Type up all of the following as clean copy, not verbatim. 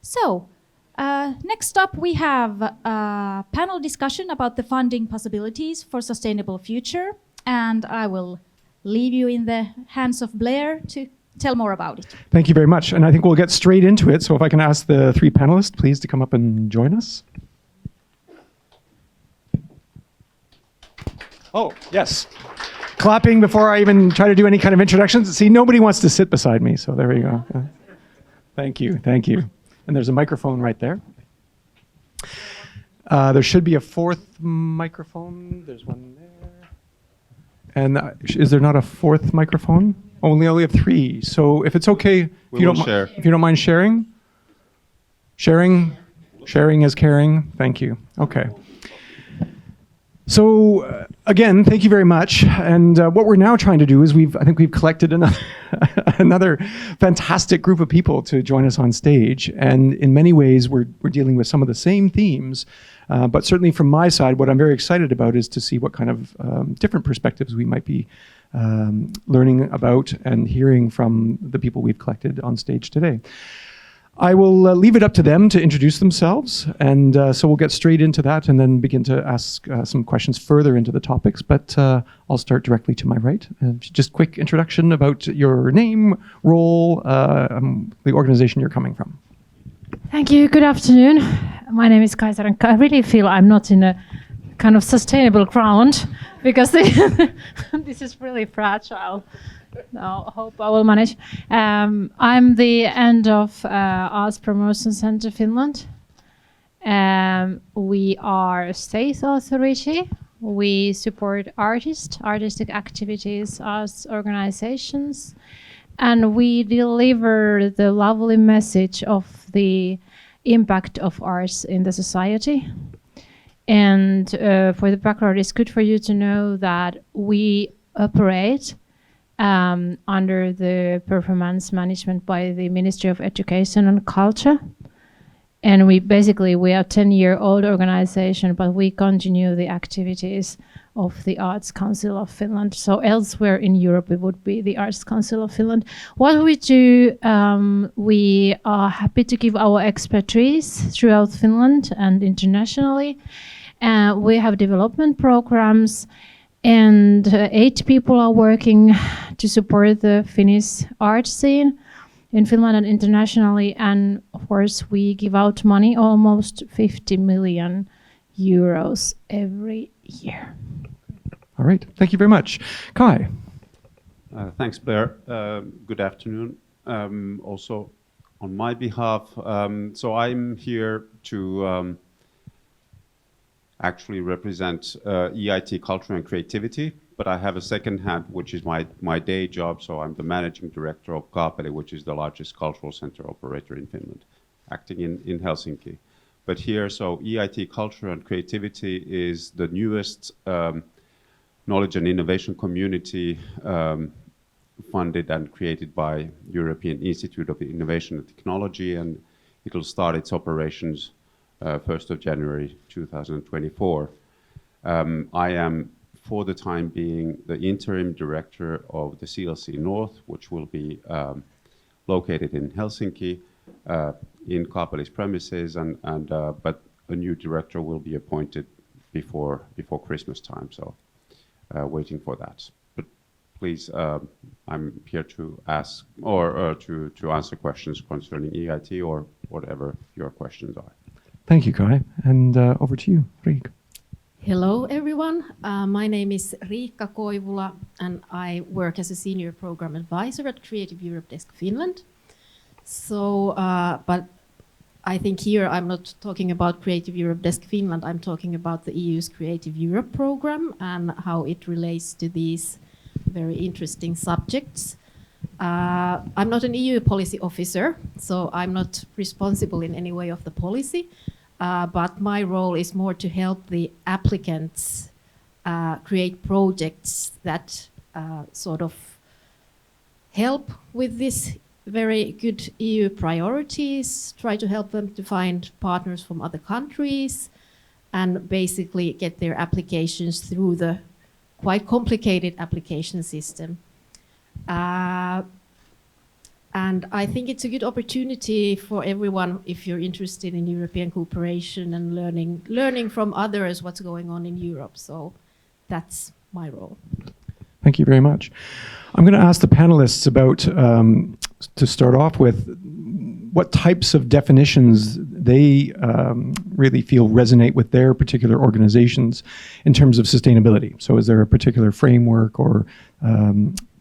So, next up we have a panel discussion about the funding possibilities for sustainable future, and I will leave you in the hands of Blair to tell more about it. Thank you very much, and I think we'll get straight into it. So if I can ask the three panelists, please, to come up and join us. Oh, yes. Clapping before I even try to do any kind of introductions. See, nobody wants to sit beside me, so there we go. Thank you, thank you. And there's a microphone right there. There should be a fourth microphone. There's one there. And is there not a fourth microphone? We only have three. So if it's okay, if you don't mind sharing. Sharing is caring. Thank you. Okay. So again, thank you very much. And what we're now trying to do is I think we've collected another fantastic group of people to join us on stage. And in many ways, we're dealing with some of the same themes. But certainly from my side, what I'm very excited about is to see what kind of different perspectives we might be learning about and hearing from the people we've collected on stage today. I will leave it up to them to introduce themselves, and so we'll get straight into that and then begin to ask some questions further into the topics, but I'll start directly to my right. Just quick introduction about your name, role, the organization you're coming from. Thank you. Good afternoon. My name is Kaisa Rönkkö. I really feel I'm not in a kind of sustainable ground because this is really fragile. No, hope I will manage. I'm the end of Arts Promotion Center Finland. We are a state authority. We support artistic activities, arts organizations, and we deliver the lovely message of the impact of arts in the society. And for the background, it's good for you to know that we operate under the performance management by the Ministry of Education and Culture. And we are a 10-year-old organization, but we continue the activities of the Arts Council of Finland. So elsewhere in Europe, it would be the Arts Council of Finland. What we do, we are happy to give our expertise throughout Finland and internationally. We have development programs, and 8 people are working to support the Finnish art scene in Finland and internationally. And of course, we give out money, almost 50 million euros every year. All right, thank you very much. Kai. Thanks, Blair. Good afternoon. Also on my behalf, so I'm here to actually represent EIT Culture and Creativity, but I have a second hat, which is my day job. So I'm the managing director of Kaapeli, which is the largest cultural center operator in Finland, acting in Helsinki. But here, so EIT Culture and Creativity is the newest knowledge and innovation community funded and created by European Institute of Innovation and Technology, and it'll start its operations 1st of January 2024. I am, for the time being, the interim director of the CLC North, which will be located in Helsinki, in Kaapeli's premises, but a new director will be appointed before Christmas time. So, waiting for that. But please, I'm here to ask or to answer questions concerning EIT or whatever your questions are. Thank you, Kai. And over to you, Riikka. Hello, everyone. My name is Riikka Koivula, and I work as a senior program advisor at Creative Europe Desk Finland. So, but I think here I'm not talking about Creative Europe Desk Finland. I'm talking about the EU's Creative Europe program and how it relates to these very interesting subjects. I'm not an EU policy officer, so I'm not responsible in any way of the policy, but my role is more to help the applicants create projects that sort of help with this very good EU priorities, try to help them to find partners from other countries, and basically get their applications through the quite complicated application system. And I think it's a good opportunity for everyone if you're interested in European cooperation and learning from others what's going on in Europe. So that's my role. Thank you very much. I'm going to ask the panelists about, to start off with, what types of definitions they really feel resonate with their particular organizations in terms of sustainability. So is there a particular framework or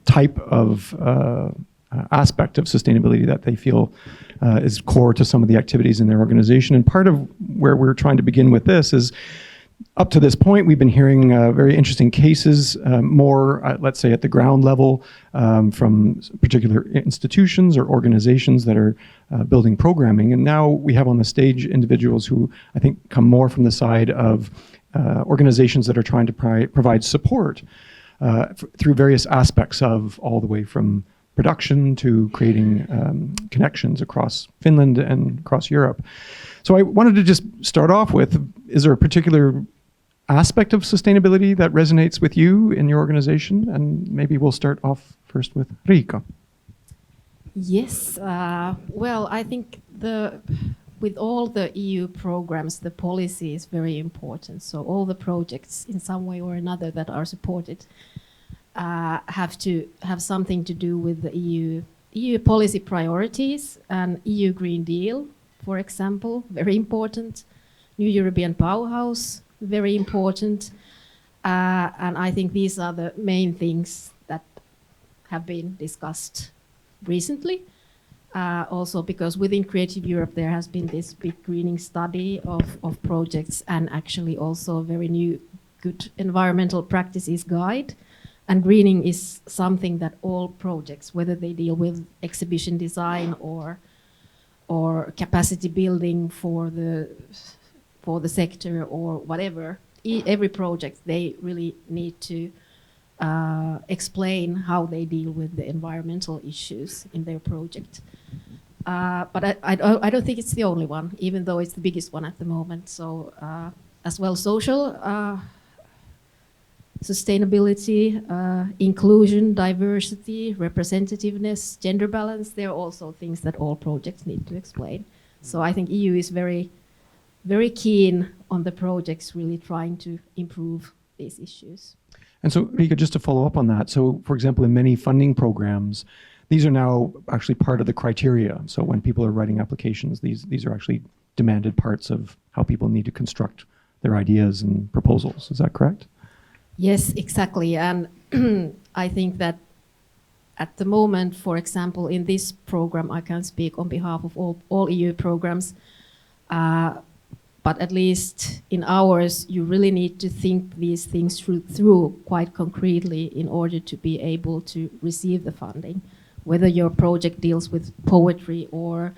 type of aspect of sustainability that they feel is core to some of the activities in their organization? And part of where we're trying to begin with this is, up to this point, we've been hearing very interesting cases, more, let's say, at the ground level from particular institutions or organizations that are building programming. And now we have on the stage individuals who I think come more from the side of organizations that are trying to provide support through various aspects of all the way from production to creating connections across Finland and across Europe. So I wanted to just start off with, is there a particular aspect of sustainability that resonates with you in your organization? And maybe we'll start off first with Riikka. Yes, well, I think with all the EU programs, the policy is very important. So all the projects in some way or another that are supported have to have something to do with the EU policy priorities. And EU Green Deal, for example, very important. New European Powerhouse, very important. And I think these are the main things that have been discussed recently. Also because within Creative Europe there has been this big greening study of projects, and actually also a very new good environmental practices guide. And greening is something that all projects, whether they deal with exhibition design or capacity building for the sector or whatever, every project, they really need to explain how they deal with the environmental issues in their project. But I don't think it's the only one, even though it's the biggest one at the moment. So as well, social sustainability, inclusion, diversity, representativeness, gender balance, they're also things that all projects need to explain. So I think EU is very, very keen on the projects really trying to improve these issues. And so, Riikka, just to follow up on that, so for example, in many funding programs, these are now actually part of the criteria. So when people are writing applications, these are actually demanded parts of how people need to construct their ideas and proposals. Is that correct? Yes, exactly. And I think that at the moment, for example, in this program, I can speak on behalf of all EU programs, but at least in ours, you really need to think these things through quite concretely in order to be able to receive the funding. Whether your project deals with poetry or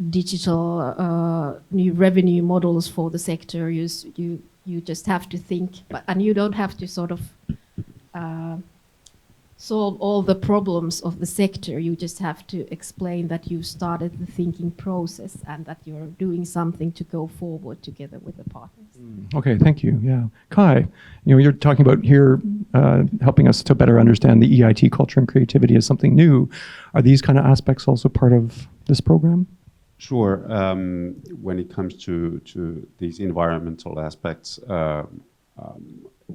digital new revenue models for the sector, you just have to think, and you don't have to sort of solve all the problems of the sector. You just have to explain that you started the thinking process and that you're doing something to go forward together with the partners. Okay, thank you. Yeah, Kai, you're talking about here helping us to better understand the EIT culture and creativity as something new. Are these kind of aspects also part of this program? Sure. When it comes to these environmental aspects,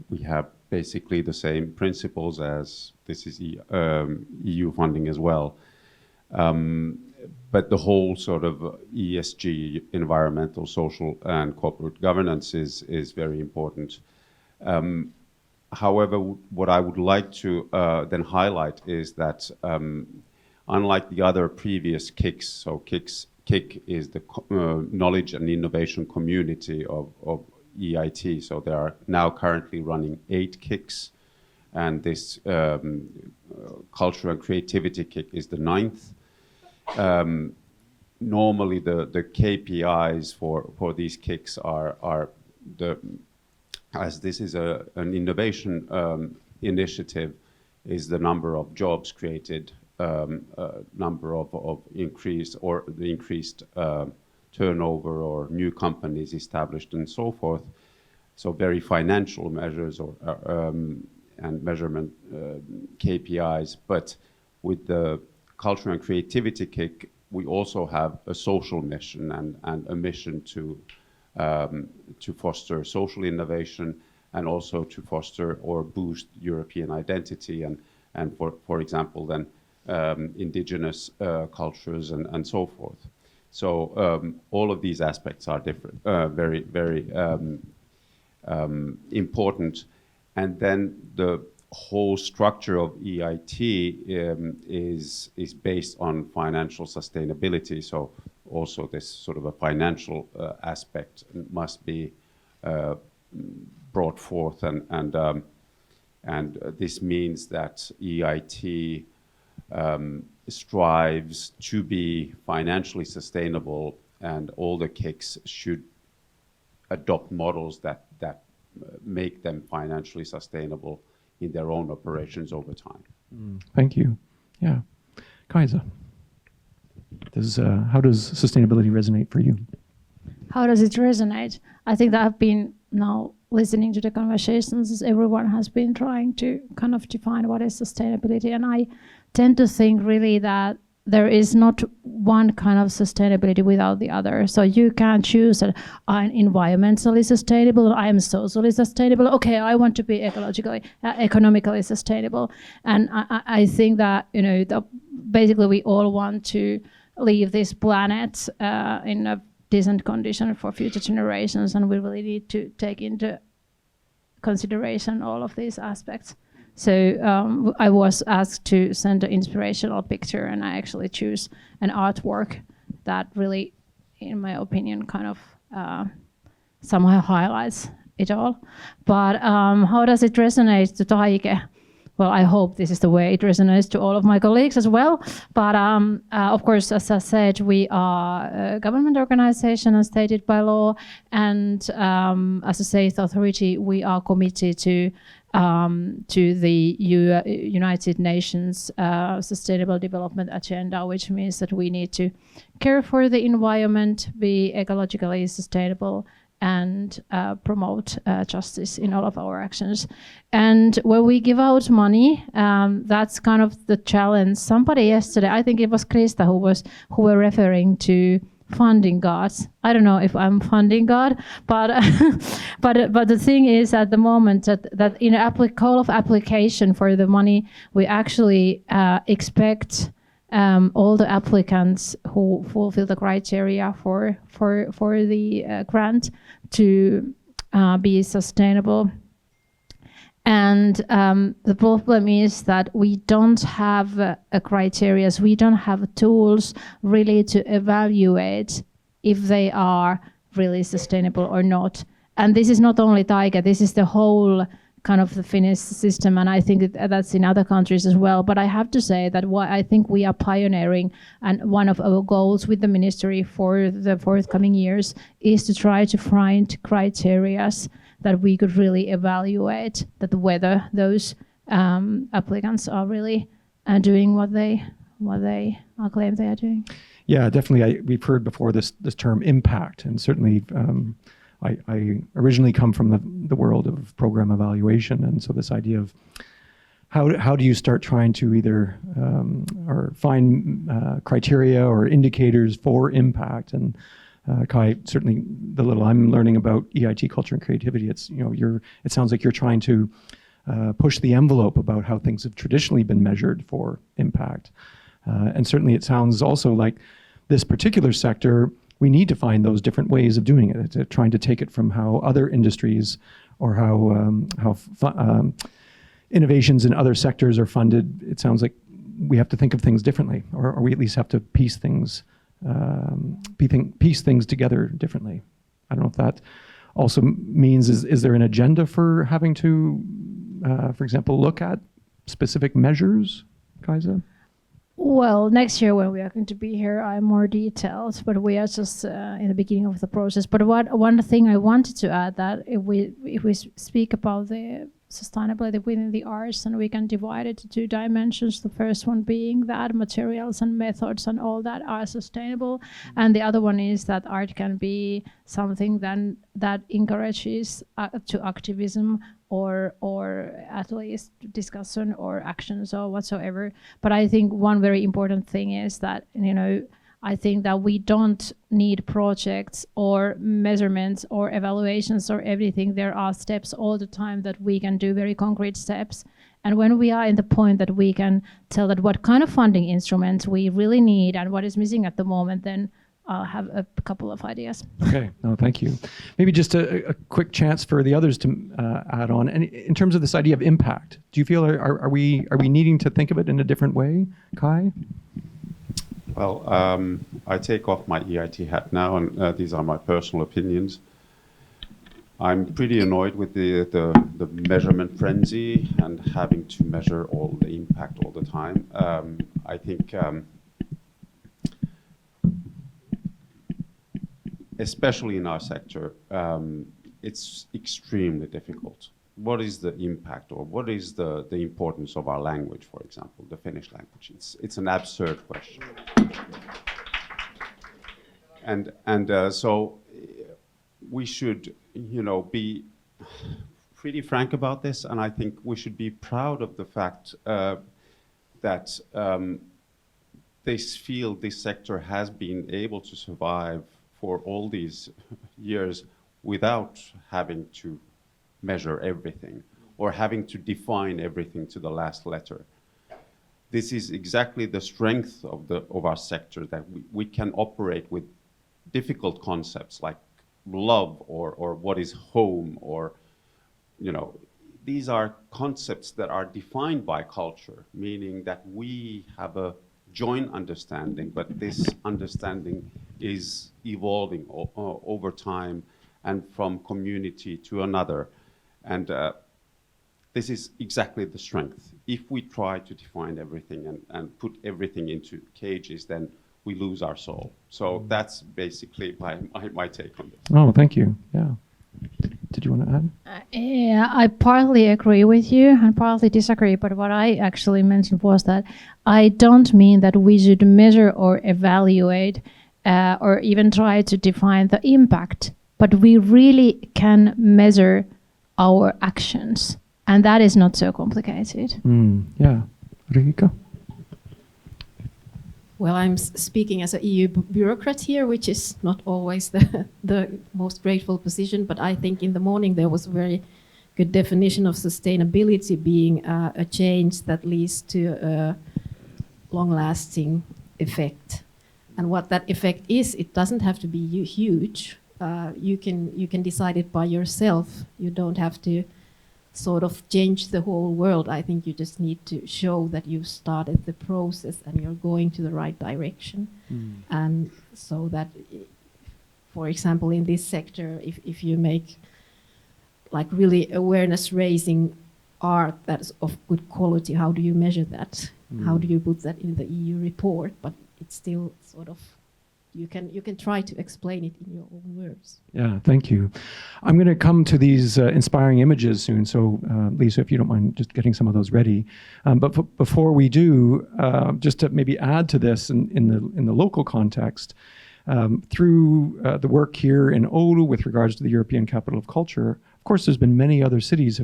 we have basically the same principles as this is EU funding as well. But the whole sort of ESG, environmental, social, and corporate governance is very important. However, what I would like to then highlight is that unlike the other previous KICs, so KIC is the knowledge and innovation community of EIT. So there are now currently running 8 KICs, and this culture and creativity KIC is the 9th. Normally the KPIs for these KICs are as this is an innovation initiative, is the number of jobs created, number of increased turnover or new companies established and so forth. So very financial measures and measurement KPIs, but with the culture and creativity kick, we also have a social mission and a mission to foster social innovation and also to foster or boost European identity and for example then indigenous cultures and so forth. So all of these aspects are different, very important. And then the whole structure of EIT is based on financial sustainability. So also this sort of a financial aspect must be brought forth, and this means that EIT strives to be financially sustainable, and all the KICs should adopt models that make them financially sustainable in their own operations over time. Thank you. Yeah. Kaisa, how does sustainability resonate for you? How does it resonate? I think that I've been now listening to the conversations. Everyone has been trying to kind of define what is sustainability, and I tend to think really that there is not one kind of sustainability without the other. So you can't choose that I'm environmentally sustainable, I am socially sustainable. Okay, I want to be ecologically, economically sustainable. And I think that basically we all want to leave this planet in a decent condition for future generations, and we really need to take into consideration all of these aspects. So I was asked to send an inspirational picture, and I actually choose an artwork that really, in my opinion, kind of somehow highlights it all. But how does it resonate to Taike? Well, I hope this is the way it resonates to all of my colleagues as well. But of course, as I said, we are a government organization as stated by law. And as a state authority, we are committed to the United Nations Sustainable Development Agenda, which means that we need to care for the environment, be ecologically sustainable, and promote justice in all of our actions. And when we give out money, that's kind of the challenge. Somebody yesterday, I think it was Krista, who were referring to funding gods. I don't know if I'm funding God, but but the thing is at the moment that in call of application for the money, we actually expect all the applicants who fulfill the criteria for the grant to be sustainable. And the problem is that we don't have criteria, we don't have tools really to evaluate if they are really sustainable or not. And this is not only Taike, this is the whole kind of the Finnish system, and I think that's in other countries as well. But I have to say that what I think we are pioneering, and one of our goals with the ministry for the forthcoming years is to try to find criteria that we could really evaluate that whether those applicants are really doing what they claim they are doing. Yeah, definitely. We've heard before this term impact, and certainly I originally come from the world of program evaluation, and so this idea of how do you start trying to either or find criteria or indicators for impact. And Kai, certainly the little I'm learning about EIT culture and creativity, it's it sounds like you're trying to push the envelope about how things have traditionally been measured for impact, and certainly it sounds also like this particular sector, we need to find those different ways of doing it, trying to take it from how other industries or how innovations in other sectors are funded. It sounds like we have to think of things differently, or we at least have to piece things together differently. I don't know if that also means, is there an agenda for having to, for example, look at specific measures, Kaisa? Well, next year when we are going to be here, I have more details, but we are just in the beginning of the process. But one thing I wanted to add, that if we speak about the sustainability within the arts, and we can divide it to 2 dimensions. The first one being that materials and methods and all that are sustainable, and the other one is that art can be something then that encourages to activism or at least discussion or actions or whatsoever. But I think one very important thing is that, I think that we don't need projects or measurements or evaluations or everything. There are steps all the time that we can do, very concrete steps. And when we are in the point that we can tell that what kind of funding instruments we really need and what is missing at the moment, then I'll have a couple of ideas. Okay, no, thank you. Maybe just a quick chance for the others to add on. And in terms of this idea of impact, do you feel are we needing to think of it in a different way, Kai? Well, I take off my EIT hat now, and these are my personal opinions. I'm pretty annoyed with the measurement frenzy and having to measure all the impact all the time. I think, especially in our sector, it's extremely difficult. What is the impact, or what is the importance of our language, for example, the Finnish language? It's an absurd question. And so we should, be pretty frank about this, and I think we should be proud of the fact that this sector has been able to survive for all these years without having to measure everything or having to define everything to the last letter. This is exactly the strength of our sector, that we can operate with difficult concepts like love or what is home, or these are concepts that are defined by culture, meaning that we have a joint understanding, but this understanding is evolving over time and from community to another. And this is exactly the strength. If we try to define everything and put everything into cages, then we lose our soul. So that's basically my take on this. Oh, thank you. Yeah. Did you want to add? Yeah, I partly agree with you and partly disagree, but what I actually mentioned was that I don't mean that we should measure or evaluate or even try to define the impact, but we really can measure our actions, and that is not so complicated. Yeah. Riikka? Well, I'm speaking as an EU bureaucrat here, which is not always the most grateful position, but I think in the morning there was a very good definition of sustainability being a change that leads to a long-lasting effect. And what that effect is, it doesn't have to be huge. You can decide it by yourself. You don't have to sort of change the whole world. I think you just need to show that you've started the process and you're going to the right direction. And so that, for example, in this sector, if you make like really awareness raising art that's of good quality, how do you measure that? How do you put that in the EU report? But it's still sort of, you can try to explain it in your own words. Yeah, thank you. I'm going to come to these inspiring images soon, so Lisa, if you don't mind just getting some of those ready. But before we do, just to maybe add to this in the local context, through the work here in Oulu with regards to the European Capital of Culture, of course there's been many other cities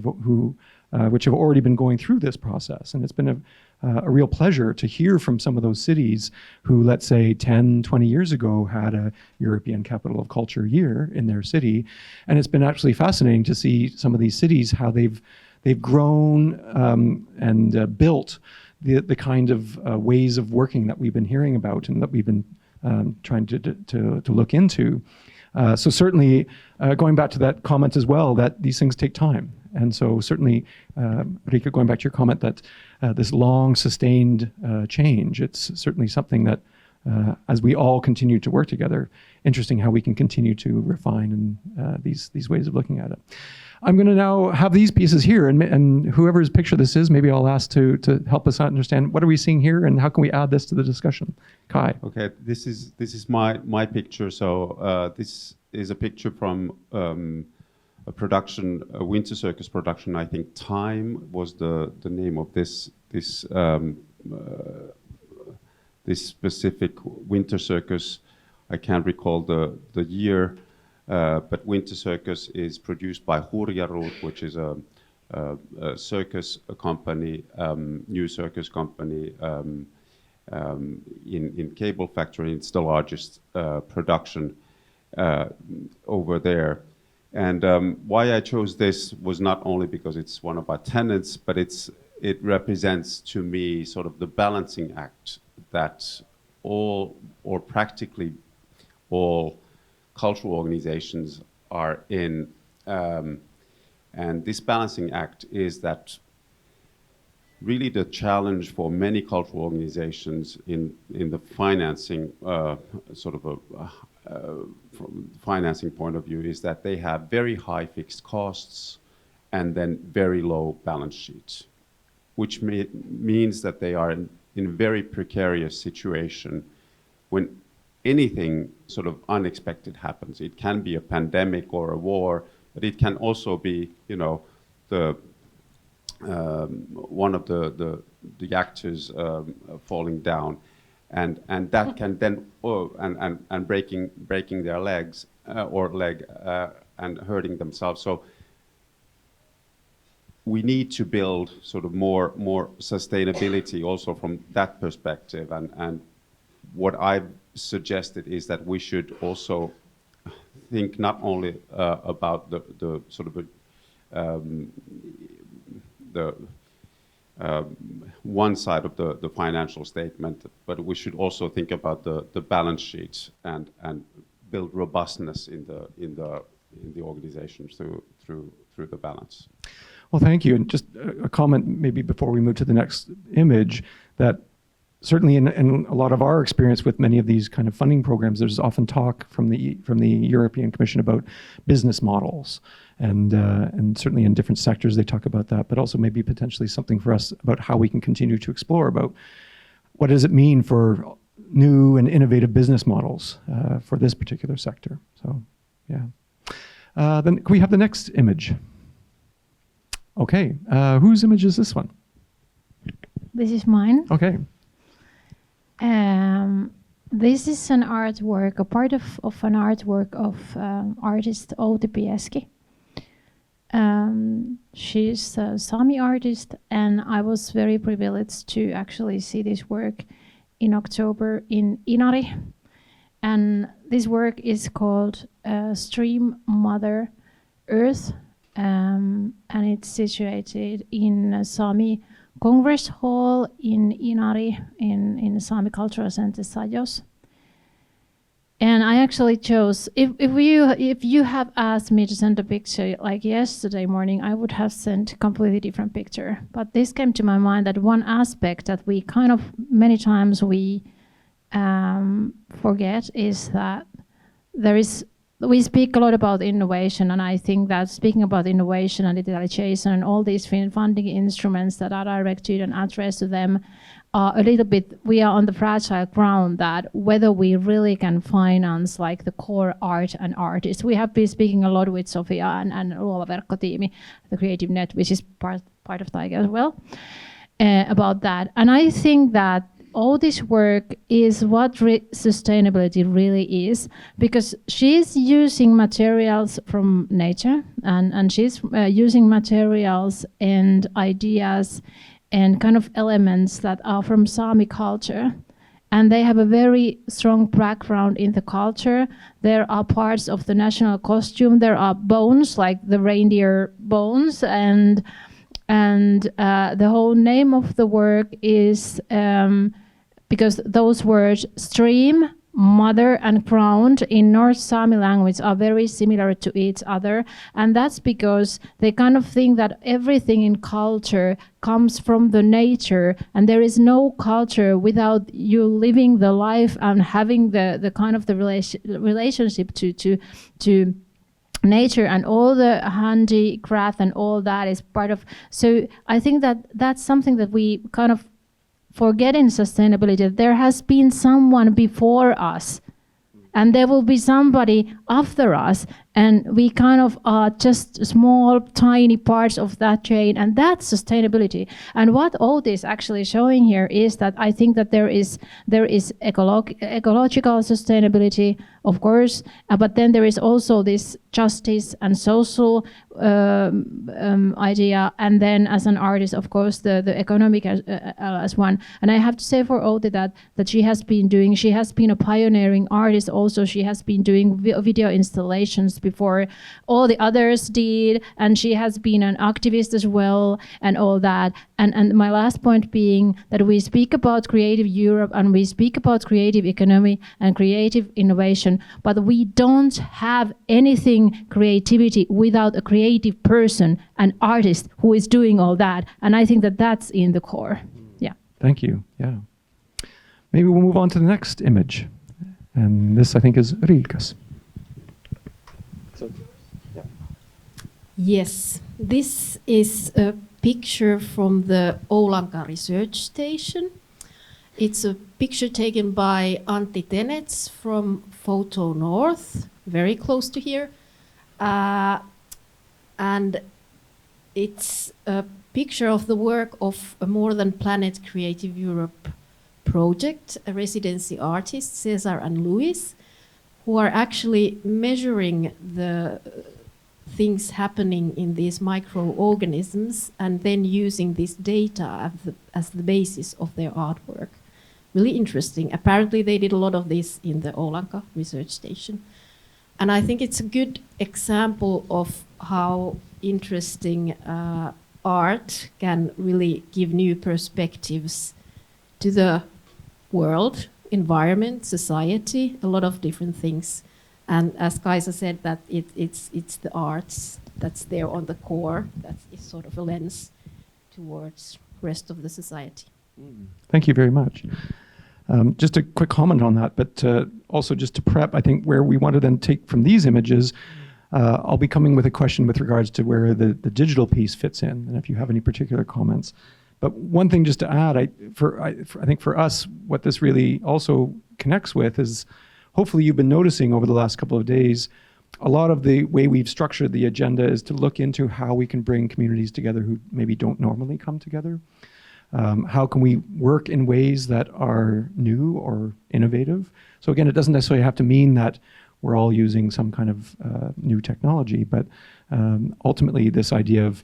which have already been going through this process, and it's been a real pleasure to hear from some of those cities who, let's say 10, 20 years ago, had a European Capital of Culture year in their city. And it's been actually fascinating to see some of these cities, how they've grown and built the kind of ways of working that we've been hearing about and that we've been trying to look into. So certainly, going back to that comment as well, that these things take time. And so certainly, Riikka, going back to your comment that this long sustained change, it's certainly something that as we all continue to work together, interesting how we can continue to refine these ways of looking at it. I'm going to now have these pieces here, and whoever's picture this is, maybe I'll ask to help us understand what are we seeing here and how can we add this to the discussion. Kai. Okay, this is my picture. So this is a picture from a production, a winter circus production. I think Time was the name of this specific winter circus. I can't recall the year, but winter circus is produced by Huotari, which is a circus company, new circus company in Cable Factory. It's the largest production over there. And why I chose this was not only because it's one of our tenants, but it represents to me sort of the balancing act that all, or practically all, cultural organizations are in. And this balancing act is that really the challenge for many cultural organizations in the financing, from the financing point of view, is that they have very high fixed costs and then very low balance sheets, which means that they are in a very precarious situation when anything sort of unexpected happens. It can be a pandemic or a war, but it can also be, you know, one of the actors falling down, and that can then and breaking their legs or leg and hurting themselves. So we need to build sort of more sustainability also from that perspective. And what I've suggested is that we should also think not only about the sort of the one side of the financial statement, but we should also think about the balance sheet and build robustness in the organizations through the balance. Well, thank you. And just a comment maybe before we move to the next image, that certainly in a lot of our experience with many of these kind of funding programs, there's often talk from the European Commission about business models. And certainly in different sectors they talk about that, but also maybe potentially something for us about how we can continue to explore about what does it mean for new and innovative business models for this particular sector. So, yeah. Then can we have the next image? Okay, whose image is this one? This is mine. Okay. This is an artwork, a part of an artwork of artist Outi Pieski. She's a Sami artist, and I was very privileged to actually see this work in October in Inari. And this work is called Stream Mother Earth, and it's situated in Sami Congress Hall in Inari, in the Sami Cultural Center Sajos. And I actually chose, if you have asked me to send a picture like yesterday morning, I would have sent a completely different picture. But this came to my mind that one aspect that we kind of many times we forget is that we speak a lot about innovation, and I think that speaking about innovation and digitalization and all these funding instruments that are directed and addressed to them are a little bit, we are on the fragile ground that whether we really can finance like the core art and artists. We have been speaking a lot with Sofia and Luova Verkko-tiimi, the Creative Net, which is part of Taika as well, about that. And I think that all this work is what sustainability really is, because she's using materials from nature and she's using materials and ideas and kind of elements that are from Sami culture. And they have a very strong background in the culture. There are parts of the national costume. There are bones, like the reindeer bones, and the whole name of the work is because those words stream, mother, and ground in North Sami language are very similar to each other. And that's because they kind of think that everything in culture comes from the nature, and there is no culture without you living the life and having the kind of the relationship to nature, and all the handicraft and all that is part of. So I think that that's something that we kind of forget in sustainability. There has been someone before us, and there will be somebody after us, And we kind of are just small, tiny parts of that chain, and that's sustainability. And what all this actually showing here is that I think that there is ecological sustainability, of course, but then there is also this justice and social idea, and then as an artist, of course, the economic as one. And I have to say for Outi that she has been a pioneering artist. Also, she has been doing video installations before all the others did, and she has been an activist as well, and all that. And my last point being that we speak about creative Europe and we speak about creative economy and creative innovation, but we don't have anything creativity without a creative person, an artist who is doing all that. And I think that that's in the core. Yeah. Thank you. Yeah. Maybe we'll move on to the next image. And this, I think, is Riikka's. Yes, this is a picture from the Oulanka research station. It's a picture taken by Antti Tenets from Photo North, very close to here. And it's a picture of the work of a More Than Planet Creative Europe project, a residency artist, Cesar and Luis, who are actually measuring the things happening in these microorganisms and then using this data as the basis of their artwork. Really interesting. Apparently they did a lot of this in the Oulanka research station. And I think it's a good example of how interesting art can really give new perspectives to the world, environment, society, a lot of different things. And as Kaisa said, that it's the arts that's there on the core, that is sort of a lens towards rest of the society. Thank you very much. Just a quick comment on that, but also just to prep, I think where we want to then take from these images, I'll be coming with a question with regards to where the digital piece fits in, and if you have any particular comments. But one thing just to add, I think for us, what this really also connects with is, hopefully you've been noticing over the last couple of days, a lot of the way we've structured the agenda is to look into how we can bring communities together who maybe don't normally come together. How can we work in ways that are new or innovative? So again, it doesn't necessarily have to mean that we're all using some kind of new technology, but ultimately this idea of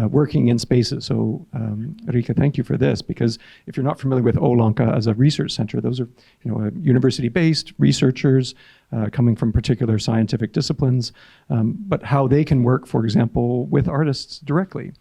working in spaces. So Riikka, thank you for this, because if you're not familiar with Oulanka as a research center, those are university-based researchers coming from particular scientific disciplines, but how they can work, for example, with artists directly.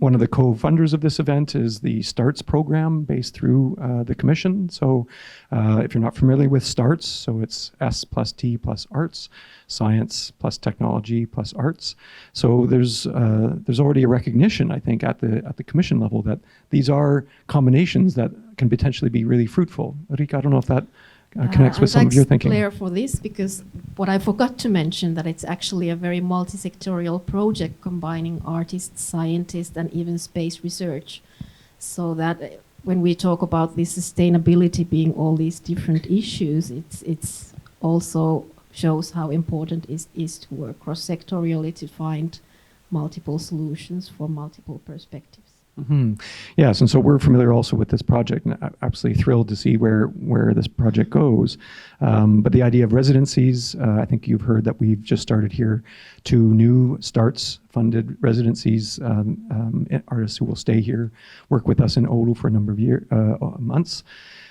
One of the co-funders of this event is the STARTS program based through the Commission. So if you're not familiar with STARTS, so it's S plus T plus arts, science plus technology plus arts. So there's already a recognition, I think, at the Commission level that these are combinations that can potentially be really fruitful. Riikka, I don't know if that connects with some of your thinking. Claire for this, because what I forgot to mention, that it's actually a very multi-sectorial project combining artists, scientists, and even space research. So that when we talk about this sustainability being all these different issues, it's also shows how important it is to work cross-sectorially to find multiple solutions for multiple perspectives. Mm-hmm. Yes, and so we're familiar also with this project, and absolutely thrilled to see where this project goes. But the idea of residencies, I think you've heard that we've just started here 2 new STARTS-funded residencies, artists who will stay here, work with us in Oulu for a number of months.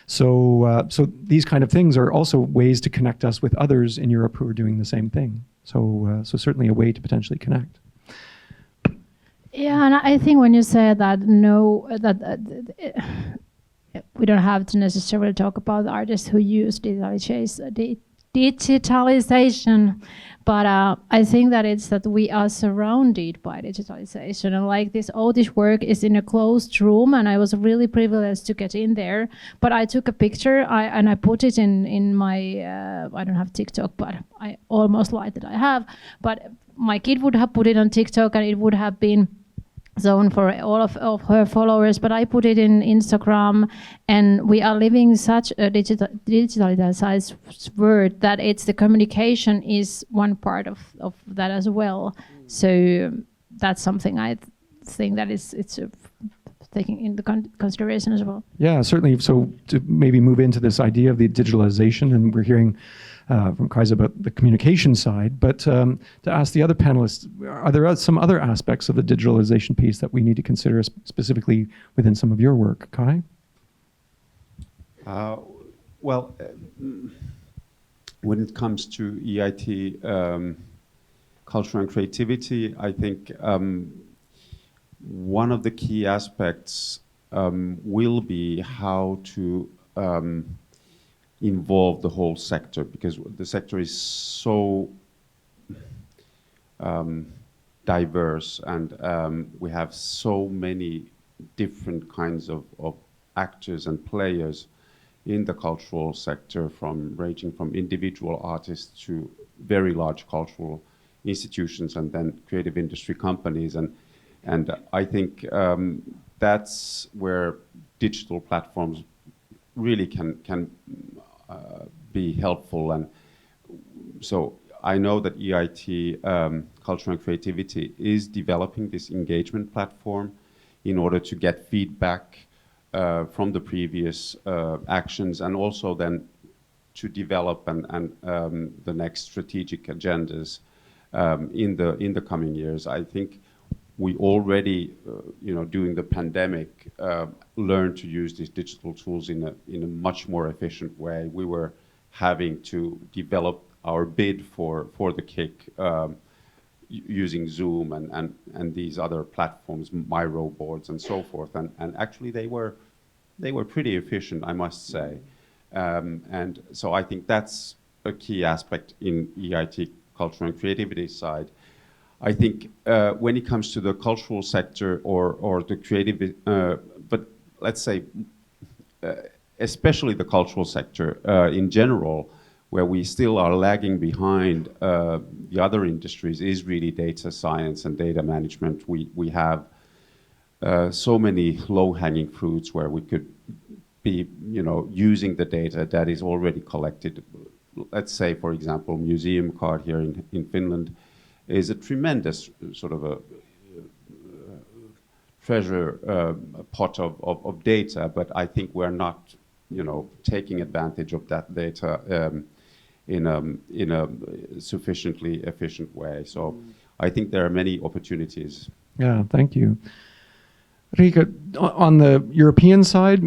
So these kind of things are also ways to connect us with others in Europe who are doing the same thing. So certainly a way to potentially connect. Yeah, and I think when you say that, we don't have to necessarily talk about artists who use digitalization, but I think that it's that we are surrounded by digitalization, and like all this work is in a closed room, and I was really privileged to get in there. But I took a picture and I put it in my I don't have TikTok, but I almost like that I have. But my kid would have put it on TikTok, and it would have been zone for all of her followers, but I put it in Instagram, and we are living such a digitalized world that it's the communication is one part of that as well. So that's something I think that it's taking into consideration as well. Yeah, certainly. So to maybe move into this idea of the digitalization, and we're hearing from Kaisa about the communication side, but to ask the other panelists, are there some other aspects of the digitalization piece that we need to consider specifically within some of your work, Kai? Well, when it comes to EIT culture and creativity, I think one of the key aspects will be how to involve the whole sector, because the sector is so diverse, and we have so many different kinds of actors and players in the cultural sector, ranging from individual artists to very large cultural institutions and then creative industry companies. And I think that's where digital platforms really can be helpful. And so I know that EIT Culture and Creativity is developing this engagement platform in order to get feedback from the previous actions, and also then to develop and the next strategic agendas in the coming years. I think we already, during the pandemic, learned to use these digital tools in a much more efficient way. We were having to develop our bid for the kick using Zoom and these other platforms, Miro boards and so forth, and actually they were pretty efficient, I must say. And so I think that's a key aspect in EIT culture and creativity side. I think when it comes to the cultural sector or the creative, but let's say especially the cultural sector in general, where we still are lagging behind the other industries, is really data science and data management. We have so many low-hanging fruits where we could be, using the data that is already collected. Let's say, for example, museum card here in Finland is a tremendous sort of a treasure pot of data, but I think we're not, taking advantage of that data in a sufficiently efficient way. So I think there are many opportunities. Yeah, thank you. Riikka, on the European side,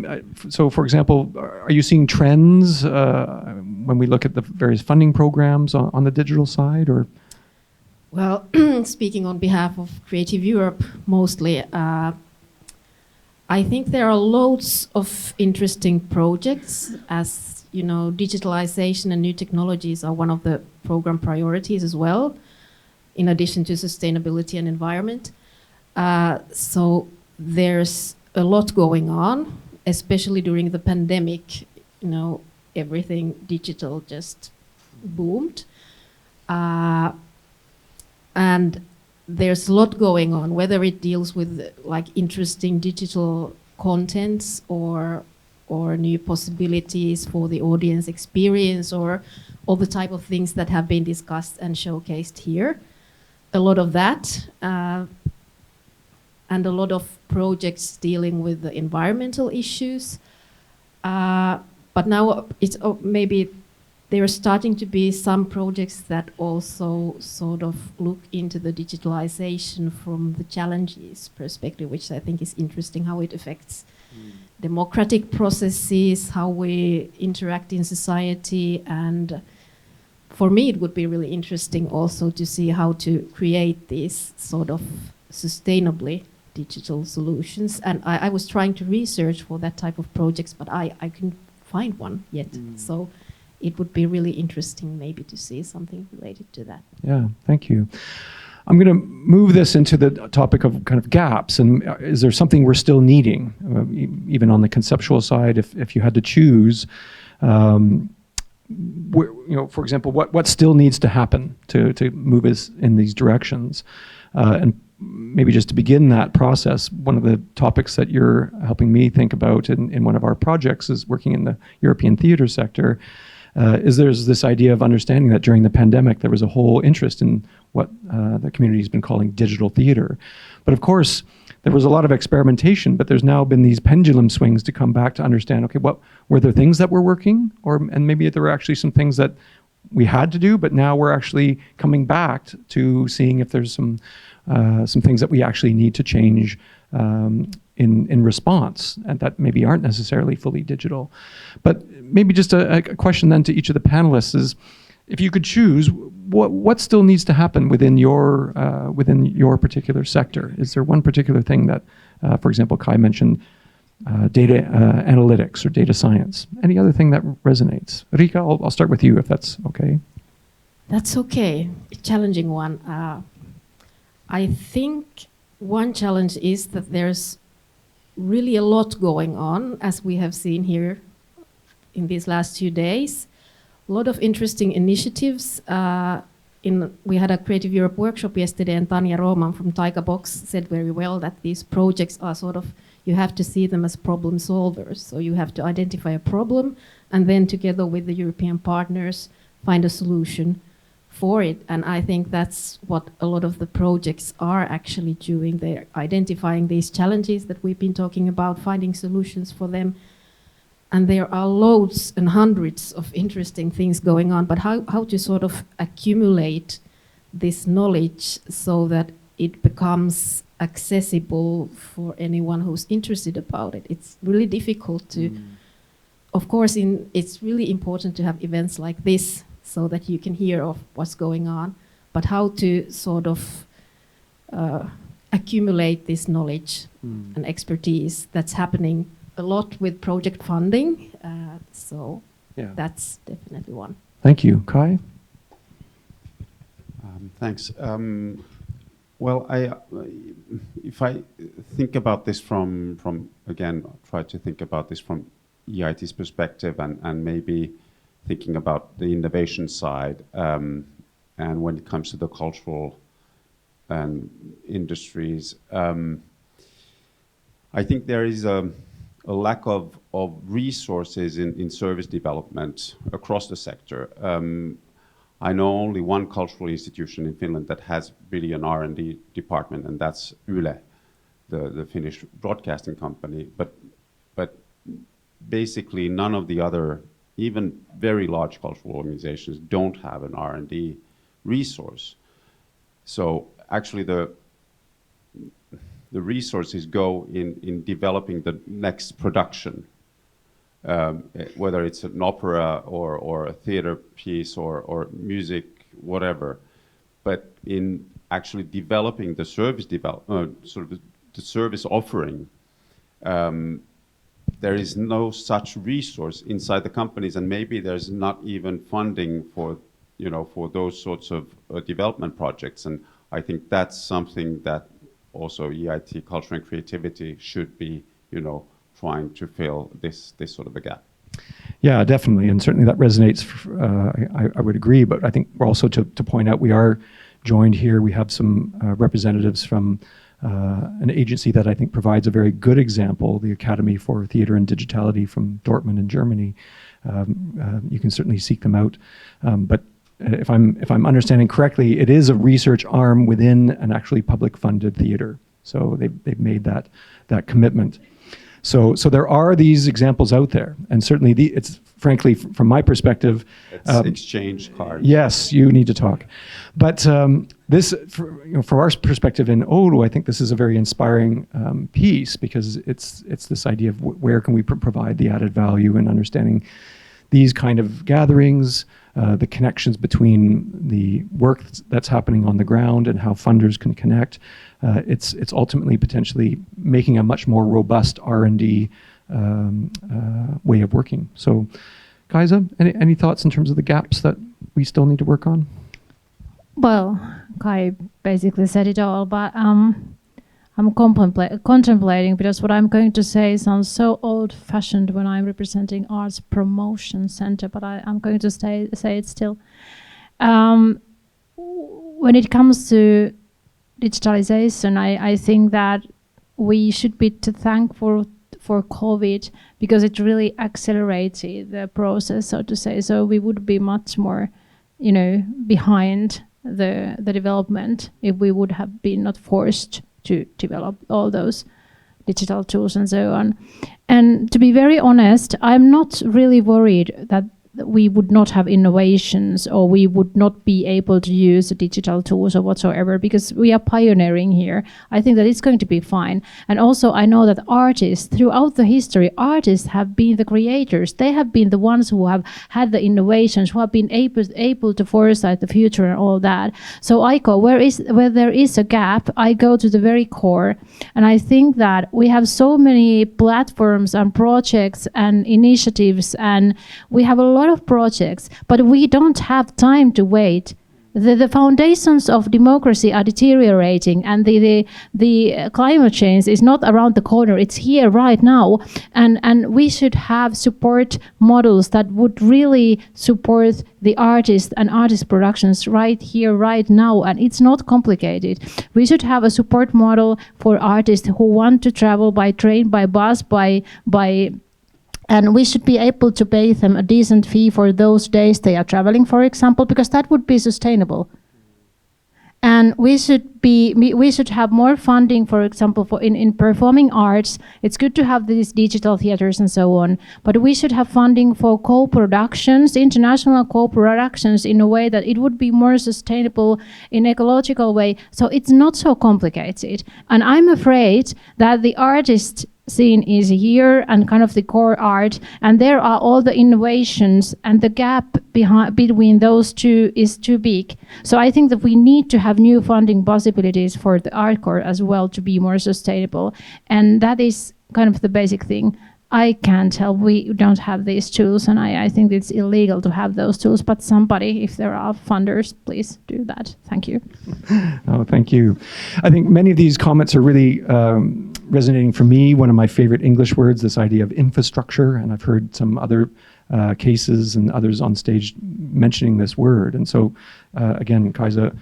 so for example, are you seeing trends when we look at the various funding programs on the digital side, or? Well, speaking on behalf of Creative Europe mostly, I think there are loads of interesting projects. As you know, digitalization and new technologies are one of the program priorities as well, in addition to sustainability and environment. So there's a lot going on, especially during the pandemic. Everything digital just boomed. And there's a lot going on, whether it deals with interesting digital contents or new possibilities for the audience experience, or all the type of things that have been discussed and showcased here. A lot of that, and a lot of projects dealing with the environmental issues. But now it's maybe there are starting to be some projects that also sort of look into the digitalization from the challenges perspective, which I think is interesting, how it affects democratic processes, how we interact in society. And for me, it would be really interesting also to see how to create these sort of sustainably digital solutions. And I was trying to research for that type of projects, but I couldn't find one yet. So it would be really interesting maybe to see something related to that. Yeah, thank you. I'm going to move this into the topic of kind of gaps. And is there something we're still needing, even on the conceptual side, if you had to choose, for example, what still needs to happen to move us in these directions? And maybe just to begin that process, one of the topics that you're helping me think about in one of our projects is working in the European theatre sector, is there's this idea of understanding that during the pandemic there was a whole interest in what the community's been calling digital theatre. But of course, there was a lot of experimentation, but there's now been these pendulum swings to come back to understand, okay, what were there things that were working, and maybe there were actually some things that we had to do, but now we're actually coming back to seeing if there's some things that we actually need to change in response, and that maybe aren't necessarily fully digital. But maybe just a question then to each of the panelists is, if you could choose, what still needs to happen within your particular sector? Is there one particular thing that, for example, Kai mentioned, data analytics or data science? Any other thing that resonates? Riikka, I'll start with you if that's okay. That's okay. A challenging one. I think one challenge is that there's really a lot going on, as we have seen here in these last 2 days. A lot of interesting initiatives. We had a Creative Europe workshop yesterday, and Tanja Roman from Taika Box said very well that these projects are sort of, you have to see them as problem solvers. So you have to identify a problem, and then together with the European partners, find a solution for it. And I think that's what a lot of the projects are actually doing. They're identifying these challenges that we've been talking about, finding solutions for them. And there are loads and hundreds of interesting things going on, but how to sort of accumulate this knowledge so that it becomes accessible for anyone who's interested about it. It's really difficult to, of course, it's really important to have events like this so that you can hear of what's going on, but how to sort of accumulate this knowledge and expertise that's happening a lot with project funding, so that's definitely one. Thank you. Kai? Thanks. Well, if I think about this from again, try to think about this from EIT's perspective, and maybe thinking about the innovation side, and when it comes to the cultural industries, I think there is a lack of resources in service development across the sector. I know only one cultural institution in Finland that has really an R&D department, and that's Yle, the Finnish broadcasting company. But basically none of the other, even very large cultural organizations, don't have an R&D resource. So actually the resources go in developing the next production, whether it's an opera or a theater piece or music, whatever. But in actually developing the service sort of the service offering, there is no such resource inside the companies, and maybe there's not even funding for those sorts of development projects. And I think that's something that also EIT Culture and Creativity should be, trying to fill this sort of a gap. Yeah, definitely, and certainly that resonates. I would agree, but I think we're also to point out we are joined here. We have some representatives from an agency that I think provides a very good example, the Academy for Theatre and Digitality from Dortmund in Germany. You can certainly seek them out, but if I'm understanding correctly, it is a research arm within an actually public funded theater. So they've made that commitment. So there are these examples out there, and certainly it's frankly from my perspective. It's exchange cards. Yes, you need to talk, but this, from our perspective in Oulu, I think this is a very inspiring piece, because it's this idea of where can we provide the added value in understanding these kind of gatherings, the connections between the work that's happening on the ground and how funders can connect. It's ultimately potentially making a much more robust R&D way of working. So, Kaisa, any thoughts in terms of the gaps that we still need to work on? Well, Kai basically said it all, but I'm contemplating, because what I'm going to say sounds so old-fashioned when I'm representing Arts Promotion Center, but I'm going to say it still. When it comes to digitalization, I think that we should be thankful for COVID because it really accelerated the process, so to say. So we would be much more, behind the development if we would have been not forced to develop all those digital tools and so on. And to be very honest, I'm not really worried that we would not have innovations or we would not be able to use digital tools or whatsoever, because we are pioneering here. I think that it's going to be fine. And also I know that artists, throughout the history, artists have been the creators. They have been the ones who have had the innovations, who have been able to foresight the future and all that. So I go, where there is a gap, I go to the very core. And I think that we have so many platforms and projects and initiatives, and we have a lot of projects, but we don't have time to wait. The foundations of democracy are deteriorating, and the climate change is not around the corner, it's here right now. And we should have support models that would really support the artists and artist productions right here, right now, and it's not complicated. We should have a support model for artists who want to travel by train, by bus, and we should be able to pay them a decent fee for those days they are traveling, for example, because that would be sustainable. And we should have more funding, for example, for in performing arts. It's good to have these digital theaters and so on, but we should have funding for co-productions, international co-productions, in a way that it would be more sustainable in ecological way. So it's not so complicated. And I'm afraid that the artist scene is here and kind of the core art, and there are all the innovations, and the gap between those two is too big. So I think that we need to have new funding possibilities for the art core as well to be more sustainable, and that is kind of the basic thing. I can't help, we don't have these tools, and I think it's illegal to have those tools, but somebody, if there are funders, please do that. Thank you. Oh, thank you. I think many of these comments are really resonating for me. One of my favorite English words, this idea of infrastructure, and I've heard some other cases and others on stage mentioning this word. And so, again, Kaisa,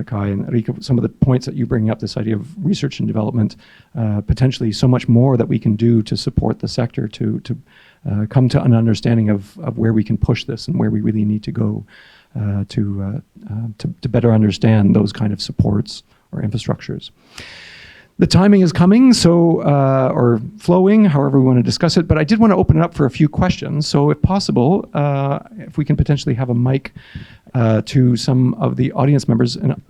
Kai and Riikka, some of the points that you bring up, this idea of research and development, potentially so much more that we can do to support the sector to come to an understanding of where we can push this and where we really need to go to better understand those kind of supports or infrastructures. The timing is coming, so or flowing, however we want to discuss it, but I did want to open it up for a few questions. So if possible, if we can potentially have a mic to some of the audience members. And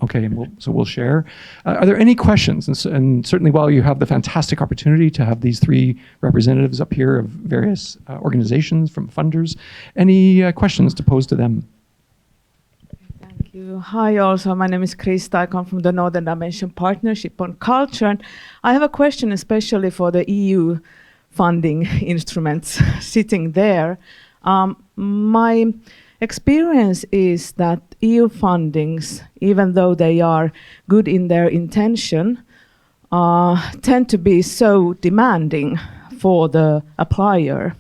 okay, and we'll share. Are there any questions? And certainly while you have the fantastic opportunity to have these three representatives up here of various organizations from funders, any questions to pose to them? Thank you. Hi, also, my name is Krista. I come from the Northern Dimension Partnership on Culture. And I have a question especially for the EU funding instruments sitting there. My experience is that EU fundings, even though they are good in their intention, tend to be so demanding for the applier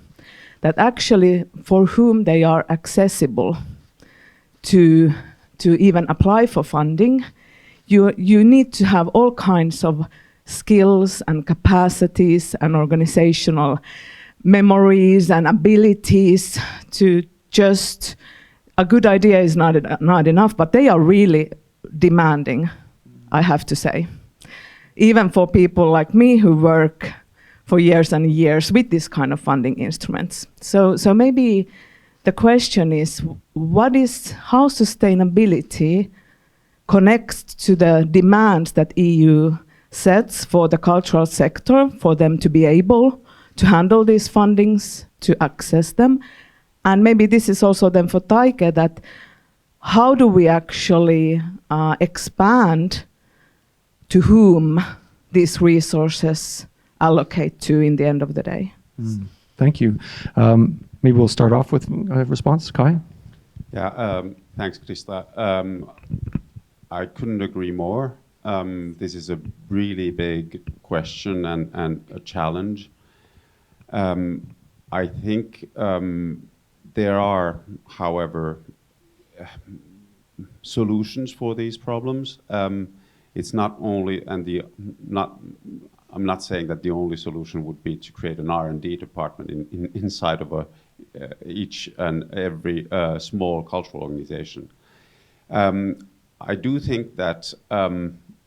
that actually for whom they are accessible to even apply for funding, you need to have all kinds of skills and capacities and organizational memories and abilities to just, a good idea is not enough, but they are really demanding, I have to say. Even for people like me who work for years and years with this kind of funding instruments. So maybe the question is, how sustainability connects to the demands that EU sets for the cultural sector, for them to be able to handle these fundings, to access them. And maybe this is also then for Taike, that how do we actually expand to whom these resources allocate to in the end of the day? Thank you. Maybe we'll start off with a response. Kai? Yeah, thanks, Krista. I couldn't agree more. This is a really big question and a challenge. I think there are, however, solutions for these problems. It's not only, I'm not saying that the only solution would be to create an R&D department inside of each and every small cultural organization. I do think that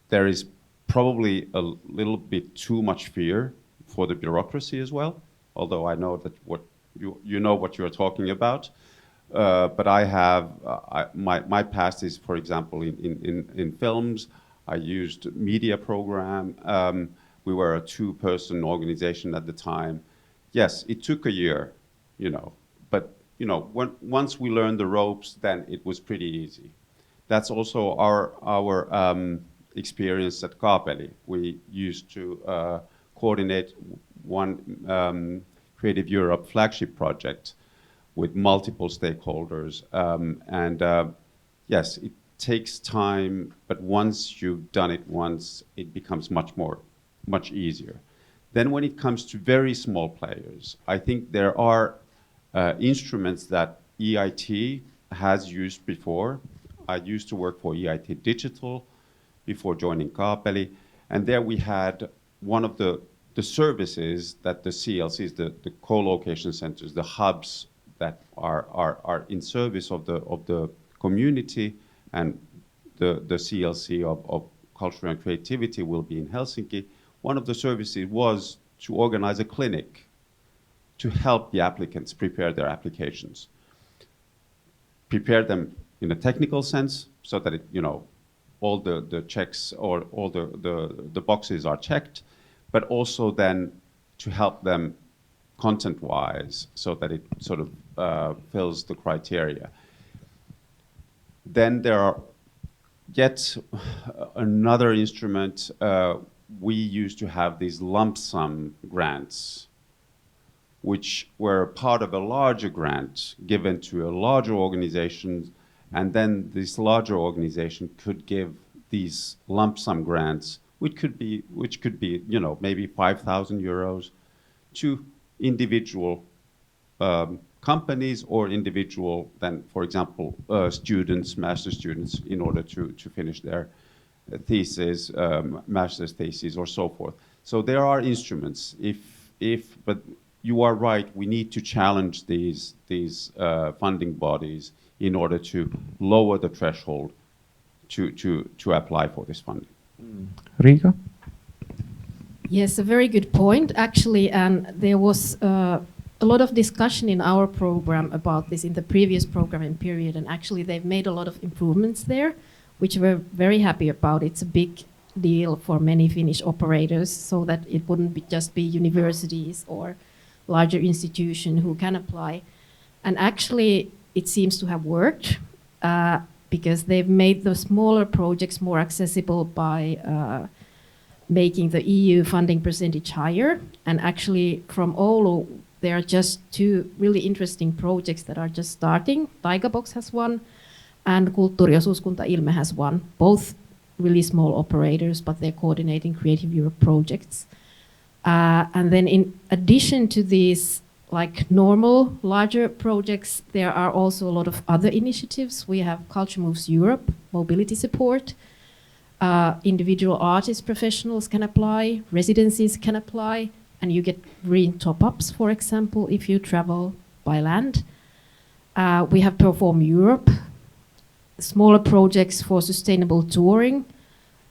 there is probably a little bit too much fear for the bureaucracy as well, although I know that you know what you're talking about. But I have, my past is, for example, in films. I used media program. We were a 2-person organization at the time. Yes, it took a year, but once we learned the ropes, then it was pretty easy. That's also our experience at Kaapeli. We used to coordinate one Creative Europe flagship project with multiple stakeholders. Yes, it takes time, but once you've done it once, it becomes much easier. Then when it comes to very small players, I think there are instruments that EIT has used before. I used to work for EIT Digital before joining Kaapeli, and there we had one of the services that the CLCs, the co-location centers, the hubs that are in service of the community, and the CLC of culture and creativity will be in Helsinki. One of the services was to organize a clinic to help the applicants prepare their applications. Prepare them in a technical sense so that all the checks or all the boxes are checked, but also then to help them content-wise so that it sort of fills the criteria. Then there are yet another instrument. We used to have these lump sum grants, which were part of a larger grant given to a larger organization, and then this larger organization could give these lump sum grants, which could be maybe 5,000 euros to individual companies or individual, then, for example, students, master's students, in order to finish their thesis, master's thesis, or so forth. So there are instruments. But you are right. We need to challenge these funding bodies in order to lower the threshold to apply for this funding. Riikka? Yes, a very good point, actually, and there was a lot of discussion in our program about this in the previous programming period, and actually they've made a lot of improvements there, which we're very happy about. It's a big deal for many Finnish operators, so that it wouldn't just be universities or larger institutions who can apply. And actually, it seems to have worked because they've made the smaller projects more accessible by making the EU funding percentage higher. And actually, from Oulu, there are just 2 really interesting projects that are just starting. Taikabox has one, and Kulttuuriosuuskunta Ilme has one. Both really small operators, but they're coordinating Creative Europe projects. And then in addition to these like normal larger projects, there are also a lot of other initiatives. We have Culture Moves Europe, mobility support. Individual artists, professionals can apply, residencies can apply, and you get green top-ups, for example, if you travel by land. We have Perform Europe, smaller projects for sustainable touring.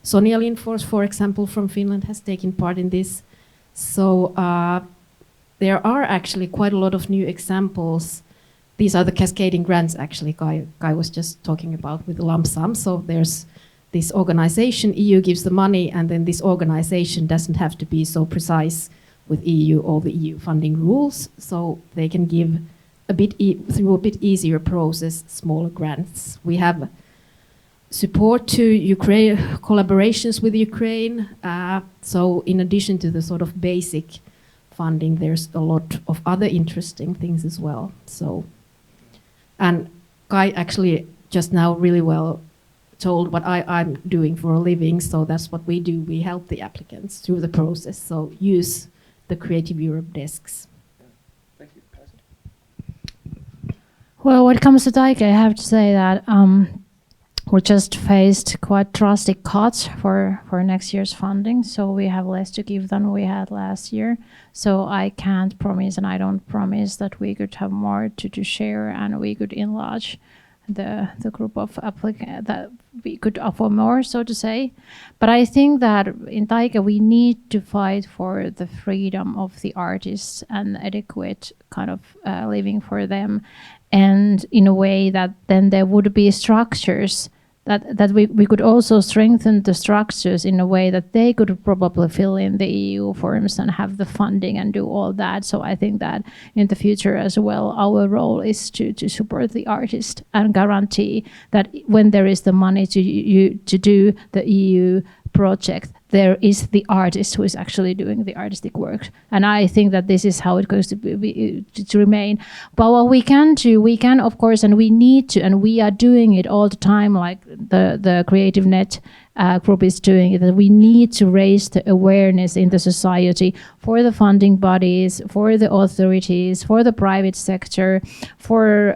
Sonia Lindfors, for example, from Finland has taken part in this. So there are actually quite a lot of new examples. These are the cascading grants, actually, Kai was just talking about with the lump sum. So there's this organization, EU gives the money, and then this organization doesn't have to be so precise with EU, all the EU funding rules. So they can give through a bit easier process, smaller grants. We have support to Ukraine, collaborations with Ukraine. So in addition to the sort of basic funding, there's a lot of other interesting things as well. So, and Kai actually just now really well told what I'm doing for a living. So that's what we do. We help the applicants through the process. So use the Creative Europe desks. Thank you. Pass it. Well, when it comes to Taika, I have to say that we just faced quite drastic cuts for next year's funding, so we have less to give than we had last year. So I can't promise, and I don't promise, that we could have more to share and we could enlarge the group of applicants, that we could offer more, so to say. But I think that in Taika we need to fight for the freedom of the artists and adequate kind of living for them, and in a way that then there would be structures that we could also strengthen the structures in a way that they could probably fill in the EU forms and have the funding and do all that. So I think that in the future as well, our role is to support the artist and guarantee that when there is the money to do the EU project, there is the artist who is actually doing the artistic work. And I think that this is how it goes to remain. But what we can do, we can, of course, and we need to, and we are doing it all the time, like the Creative Net group is doing it, that we need to raise the awareness in the society for the funding bodies, for the authorities, for the private sector, for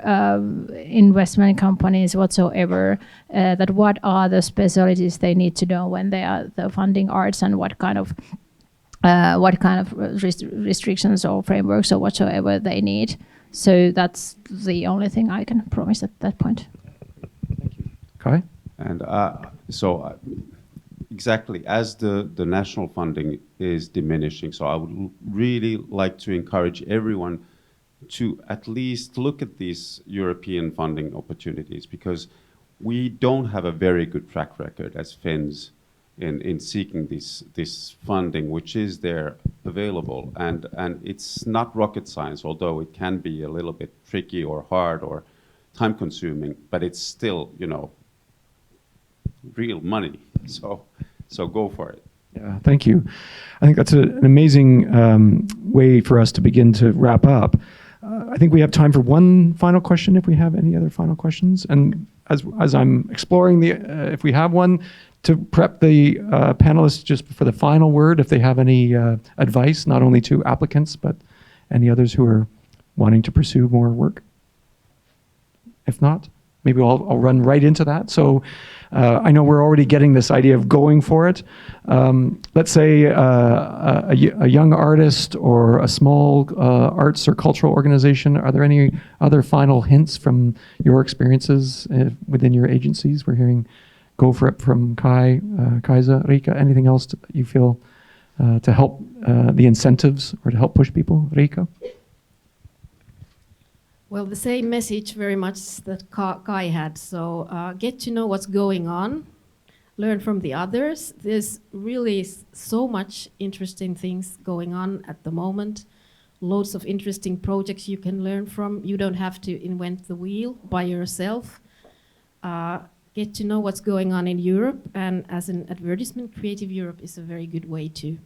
investment companies whatsoever, that what are the specialties they need to know when they are the funding arts, and what kind of restrictions or frameworks or whatsoever they need. So that's the only thing I can promise at that point. Thank you. Kai? And exactly, as the national funding is diminishing, so I would really like to encourage everyone to at least look at these European funding opportunities, because we don't have a very good track record as Finns in seeking this funding, which is there available. And it's not rocket science, although it can be a little bit tricky or hard or time consuming, but it's still, real money. So go for it. Yeah, thank you. I think that's an amazing way for us to begin to wrap up. I think we have time for one final question, if we have any other final questions. And as I'm exploring if we have one, to prep the panelists just for the final word, if they have any advice, not only to applicants, but any others who are wanting to pursue more work. If not, maybe I'll run right into that. So I know we're already getting this idea of going for it. Let's say a young artist or a small arts or cultural organization. Are there any other final hints from your experiences within your agencies? We're hearing go for it from Kai, Kaisa, Riikka. Anything else you feel to help the incentives or to help push people? Riikka? Well, the same message very much that Kai had. So get to know what's going on, learn from the others. There's really so much interesting things going on at the moment. Loads of interesting projects you can learn from. You don't have to invent the wheel by yourself. Get to know what's going on in Europe. And as an advertisement, Creative Europe is a very good way to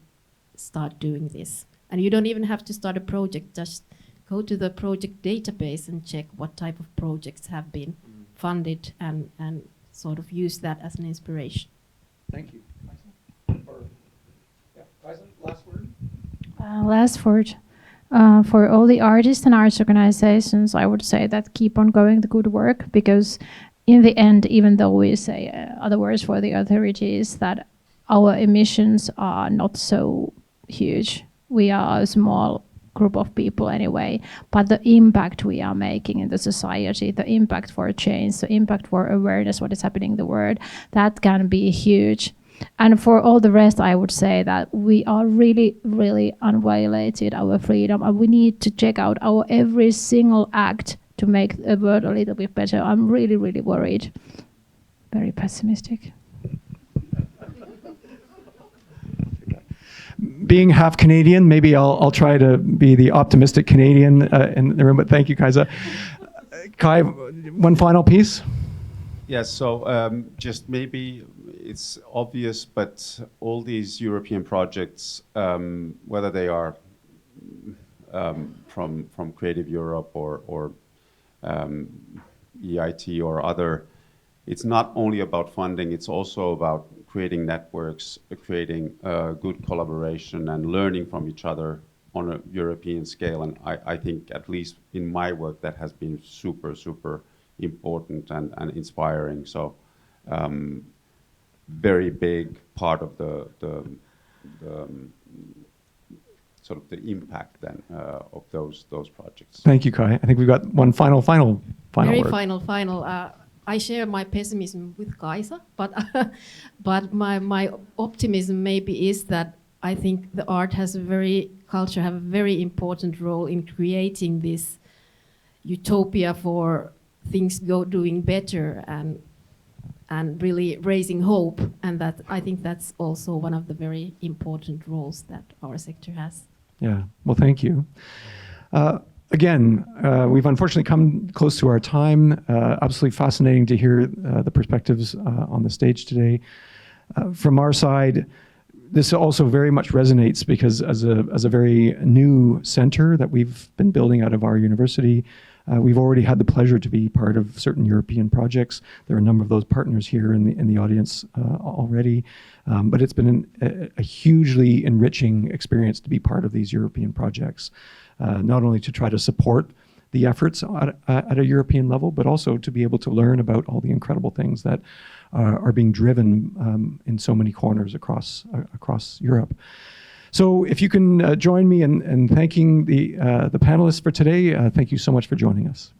start doing this. And you don't even have to start a project, just go to the project database and check what type of projects have been funded and sort of use that as an inspiration. Thank you. Kaisa, last word? Last word. For all the artists and arts organizations, I would say that keep on going the good work, because in the end, even though we say other words for the authorities, that our emissions are not so huge. We are a small group of people anyway, but the impact we are making in the society, the impact for change, the impact for awareness, what is happening in the world, that can be huge. And for all the rest, I would say that we are really, really unviolated our freedom, and we need to check out our every single act to make the world a little bit better. I'm really, really worried. Very pessimistic. Being half Canadian, maybe I'll try to be the optimistic Canadian in the room, but thank you, Kaisa. Kai, one final piece? Yes, so just maybe it's obvious, but all these European projects, whether they are from Creative Europe or EIT or other, it's not only about funding, it's also about creating networks, creating good collaboration and learning from each other on a European scale. And I think, at least in my work, that has been super, super important and inspiring. So very big part of the sort of the impact then of those projects. Thank you, Kai. I think we've got one final Very word. final. I share my pessimism with Kaisa, but but my optimism maybe is that I think the art has culture have a very important role in creating this utopia for things doing better and really raising hope, and that I think that's also one of the very important roles that our sector has. Yeah, well, thank you. Again, we've unfortunately come close to our time. Absolutely fascinating to hear the perspectives on the stage today. From our side, this also very much resonates because as a very new center that we've been building out of our university, we've already had the pleasure to be part of certain European projects. There are a number of those partners here in the audience already, but it's been a hugely enriching experience to be part of these European projects, not only to try to support the efforts at a European level, but also to be able to learn about all the incredible things that are being driven in so many corners across Europe. So if you can join me in thanking the panelists for today, thank you so much for joining us.